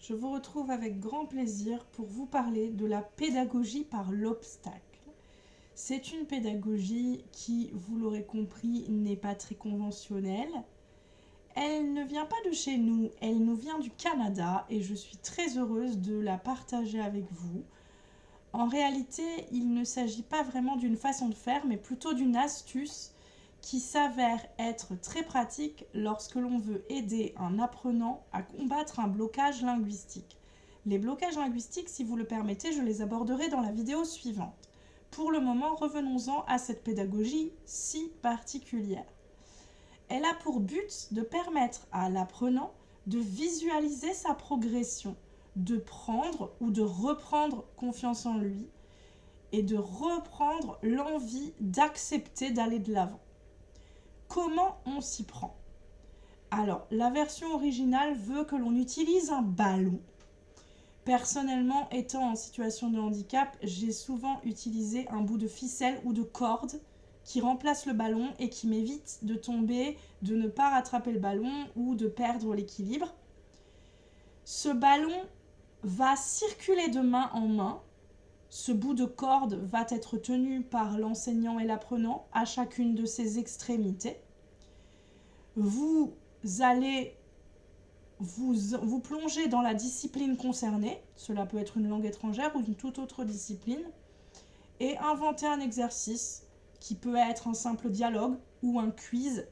Je vous retrouve avec grand plaisir pour vous parler de la pédagogie par l'obstacle. C'est une pédagogie qui, vous l'aurez compris, n'est pas très conventionnelle. Elle ne vient pas de chez nous, elle nous vient du Canada et je suis très heureuse de la partager avec vous. En réalité, il ne s'agit pas vraiment d'une façon de faire, mais plutôt d'une astuce qui s'avère être très pratique lorsque l'on veut aider un apprenant à combattre un blocage linguistique. Les blocages linguistiques, si vous le permettez, je les aborderai dans la vidéo suivante. Pour le moment, revenons-en à cette pédagogie si particulière. Elle a pour but de permettre à l'apprenant de visualiser sa progression, de prendre ou de reprendre confiance en lui et de reprendre l'envie d'accepter d'aller de l'avant. Comment on s'y prend? Alors, la version originale veut que l'on utilise un ballon. Personnellement, étant en situation de handicap, j'ai souvent utilisé un bout de ficelle ou de corde qui remplace le ballon et qui m'évite de tomber, de ne pas rattraper le ballon ou de perdre l'équilibre. Ce ballon va circuler de main en main. Ce bout de corde va être tenu par l'enseignant et l'apprenant à chacune de ses extrémités. Vous allez vous plonger dans la discipline concernée, cela peut être une langue étrangère ou une toute autre discipline, et inventer un exercice qui peut être un simple dialogue ou un quiz.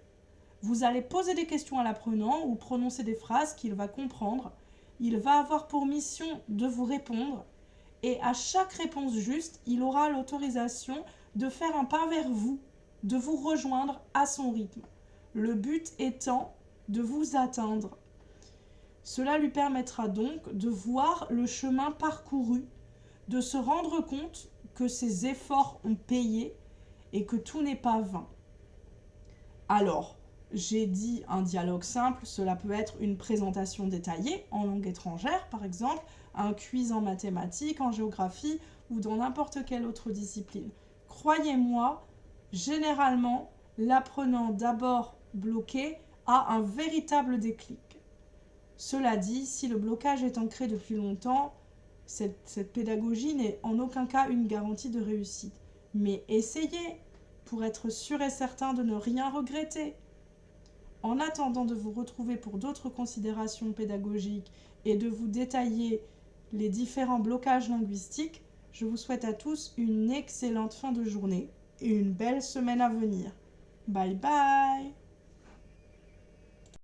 Vous allez poser des questions à l'apprenant ou prononcer des phrases qu'il va comprendre. Il va avoir pour mission de vous répondre et à chaque réponse juste, il aura l'autorisation de faire un pas vers vous, de vous rejoindre à son rythme. Le but étant de vous atteindre. Cela lui permettra donc de voir le chemin parcouru, de se rendre compte que ses efforts ont payé et que tout n'est pas vain. Alors, j'ai dit un dialogue simple, cela peut être une présentation détaillée en langue étrangère par exemple, un quiz en mathématiques, en géographie ou dans n'importe quelle autre discipline. Croyez-moi, généralement, l'apprenant d'abord bloqué a un véritable déclic. Cela dit, si le blocage est ancré depuis longtemps, cette pédagogie n'est en aucun cas une garantie de réussite. Mais essayez pour être sûr et certain de ne rien regretter. En attendant de vous retrouver pour d'autres considérations pédagogiques et de vous détailler les différents blocages linguistiques, je vous souhaite à tous une excellente fin de journée et une belle semaine à venir. Bye bye!